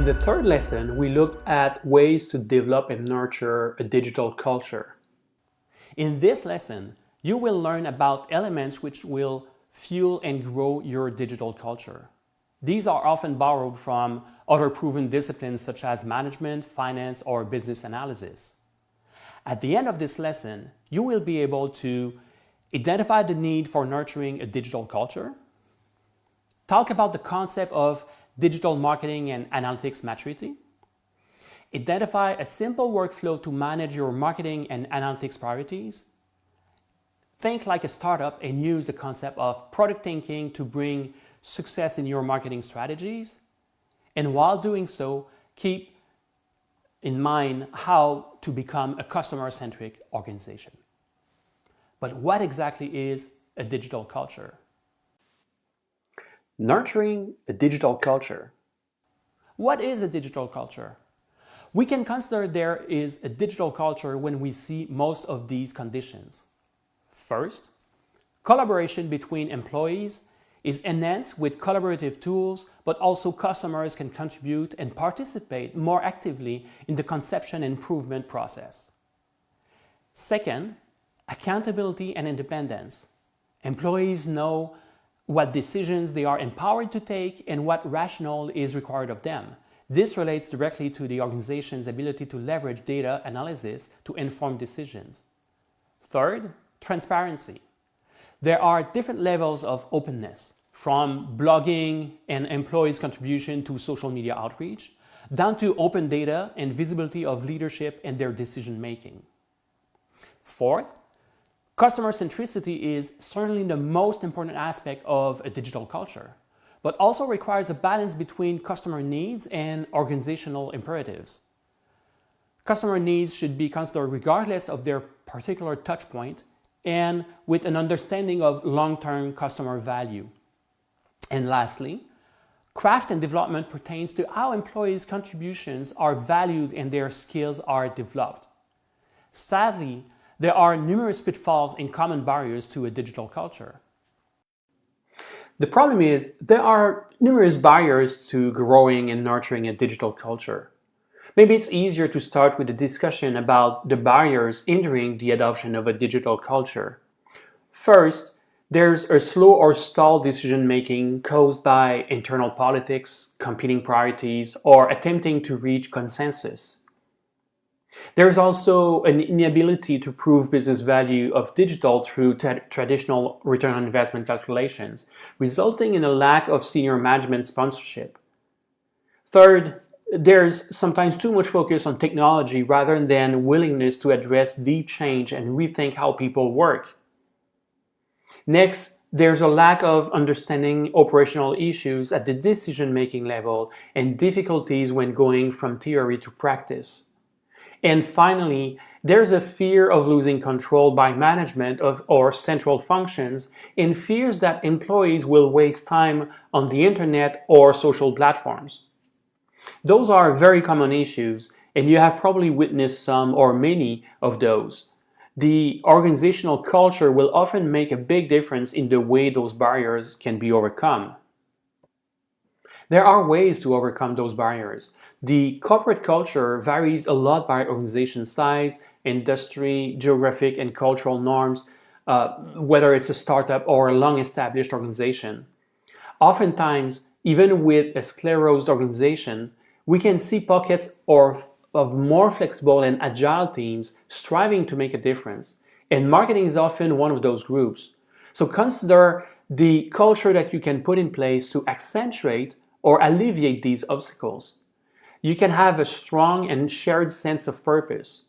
In the third lesson, we looked at ways to develop and nurture a digital culture. In this lesson, you will learn about elements which will fuel and grow your digital culture. These are often borrowed from other proven disciplines such as management, finance, or business analysis. At the end of this lesson, you will be able to identify the need for nurturing a digital culture, talk about the concept of digital marketing and analytics maturity, identify a simple workflow to manage your marketing and analytics priorities, think like a startup and use the concept of product thinking to bring success in your marketing strategies, and while doing so, keep in mind how to become a customer-centric organization. But what exactly is a digital culture? Nurturing a digital culture. What is a digital culture? We can consider there is a digital culture when we see most of these conditions. First, collaboration between employees is enhanced with collaborative tools, but also customers can contribute and participate more actively in the conception and improvement process. Second, accountability and independence. Employees know what decisions they are empowered to take and what rationale is required of them. This relates directly to the organization's ability to leverage data analysis to inform decisions. Third, transparency. There are different levels of openness, from blogging and employees' contribution to social media outreach, down to open data and visibility of leadership and their decision making. Fourth, customer centricity is certainly the most important aspect of a digital culture, but also requires a balance between customer needs and organizational imperatives. Customer needs should be considered regardless of their particular touchpoint and with an understanding of long-term customer value. And lastly, craft and development pertains to how employees' contributions are valued and their skills are developed. Sadly, there are numerous pitfalls and common barriers to a digital culture. The problem is there are numerous barriers to growing and nurturing a digital culture. Maybe it's easier to start with a discussion about the barriers hindering the adoption of a digital culture. First, there's a slow or stalled decision-making caused by internal politics, competing priorities, or attempting to reach consensus. There's also an inability to prove business value of digital through traditional return on investment calculations, resulting in a lack of senior management sponsorship. Third, there's sometimes too much focus on technology rather than willingness to address deep change and rethink how people work. Next, there's a lack of understanding operational issues at the decision-making level and difficulties when going from theory to practice. And finally, there's a fear of losing control by management of or central functions and fears that employees will waste time on the internet or social platforms. Those are very common issues, and you have probably witnessed some or many of those. The organizational culture will often make a big difference in the way those barriers can be overcome. There are ways to overcome those barriers. The corporate culture varies a lot by organization size, industry, geographic, and cultural norms, whether it's a startup or a long-established organization. Oftentimes, even with a sclerosed organization, we can see pockets of more flexible and agile teams striving to make a difference, and marketing is often one of those groups. So consider the culture that you can put in place to accentuate or alleviate these obstacles. You can have a strong and shared sense of purpose.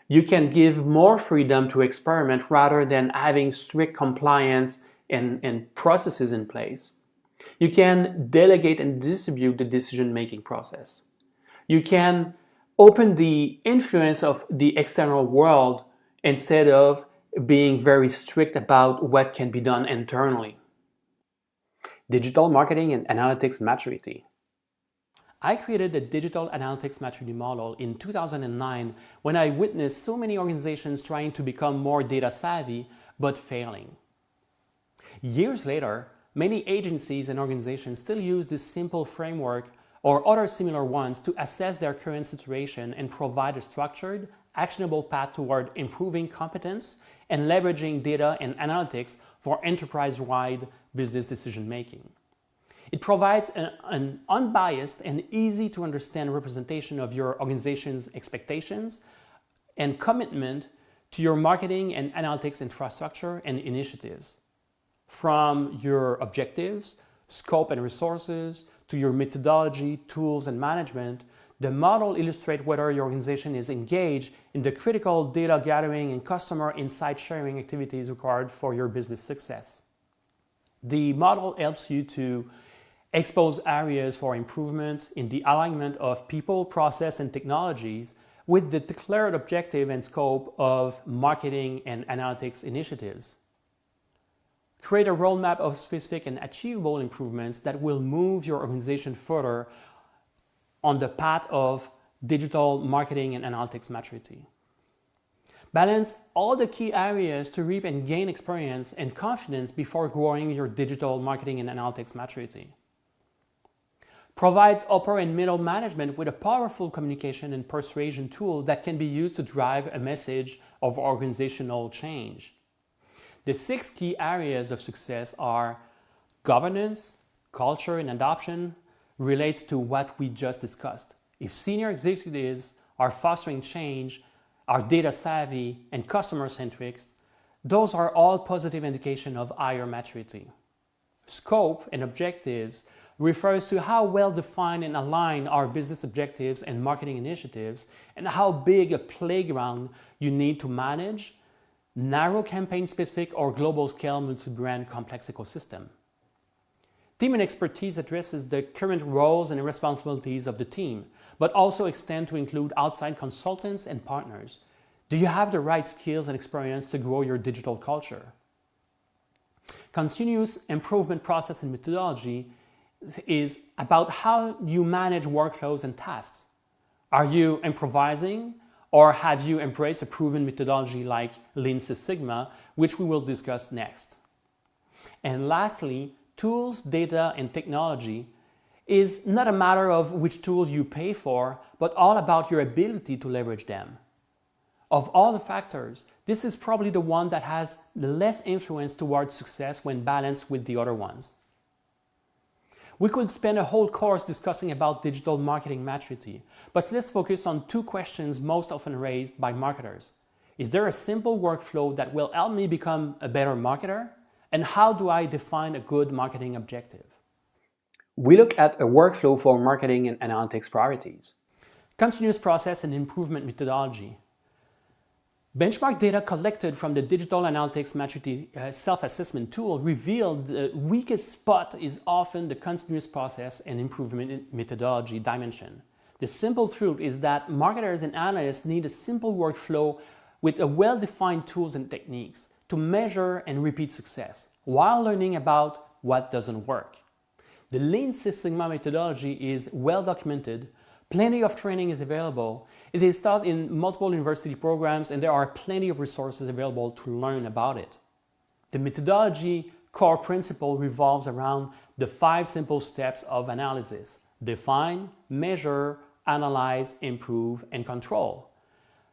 You can give more freedom to experiment rather than having strict compliance and processes in place. You can delegate and distribute the decision-making process. You can open the influence of the external world instead of being very strict about what can be done internally. Digital marketing and analytics maturity. I created the digital analytics maturity model in 2009 when I witnessed so many organizations trying to become more data savvy but failing. Years later, many agencies and organizations still use this simple framework or other similar ones to assess their current situation and provide a structured, actionable path toward improving competence and leveraging data and analytics for enterprise-wide business decision-making. It provides an unbiased and easy-to-understand representation of your organization's expectations and commitment to your marketing and analytics infrastructure and initiatives. From your objectives, scope and resources, to your methodology, tools, and management, the model illustrates whether your organization is engaged in the critical data gathering and customer insight sharing activities required for your business success. The model helps you to expose areas for improvement in the alignment of people, process, and technologies with the declared objective and scope of marketing and analytics initiatives. Create a roadmap of specific and achievable improvements that will move your organization further on the path of digital marketing and analytics maturity. Balance all the key areas to reap and gain experience and confidence before growing your digital marketing and analytics maturity. Provides upper and middle management with a powerful communication and persuasion tool that can be used to drive a message of organizational change. The 6 key areas of success are governance, culture, and adoption relates to what we just discussed. If senior executives are fostering change, are data savvy, and customer centric, those are all positive indications of higher maturity. Scope and objectives refers to how well defined and aligned our business objectives and marketing initiatives, and how big a playground you need to manage narrow campaign-specific or global-scale multi-brand complex ecosystem. Team and expertise addresses the current roles and responsibilities of the team, but also extend to include outside consultants and partners. Do you have the right skills and experience to grow your digital culture? Continuous improvement process and methodology is about how you manage workflows and tasks. Are you improvising, or have you embraced a proven methodology like Lean Six Sigma, which we will discuss next? And lastly, tools, data, and technology is not a matter of which tools you pay for, but all about your ability to leverage them. Of all the factors, this is probably the one that has the less influence towards success when balanced with the other ones. We could spend a whole course discussing about digital marketing maturity, but let's focus on 2 questions most often raised by marketers. Is there a simple workflow that will help me become a better marketer? And how do I define a good marketing objective? We look at a workflow for marketing and analytics priorities. Continuous process and improvement methodology. Benchmark data collected from the Digital Analytics Maturity self-assessment tool revealed the weakest spot is often the continuous process and improvement methodology dimension. The simple truth is that marketers and analysts need a simple workflow with a well-defined tools and techniques to measure and repeat success while learning about what doesn't work. The Lean Six Sigma methodology is well documented. Plenty of training is available. It is taught in multiple university programs, and there are plenty of resources available to learn about it. The methodology core principle revolves around the 5 simple steps of analysis: define, measure, analyze, improve, and control.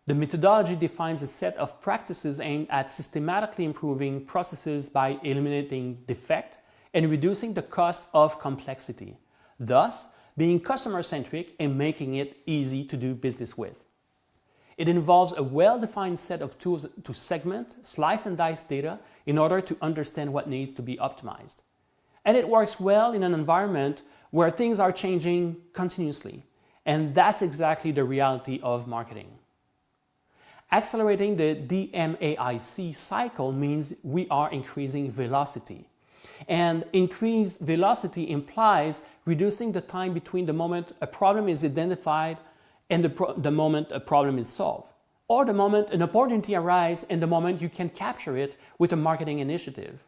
The methodology defines a set of practices aimed at systematically improving processes by eliminating defect and reducing the cost of complexity, thus being customer-centric and making it easy to do business with. It involves a well-defined set of tools to segment, slice and dice data in order to understand what needs to be optimized. And it works well in an environment where things are changing continuously. And that's exactly the reality of marketing. Accelerating the DMAIC cycle means we are increasing velocity. And increased velocity implies reducing the time between the moment a problem is identified and the moment a problem is solved, or the moment an opportunity arises and the moment you can capture it with a marketing initiative.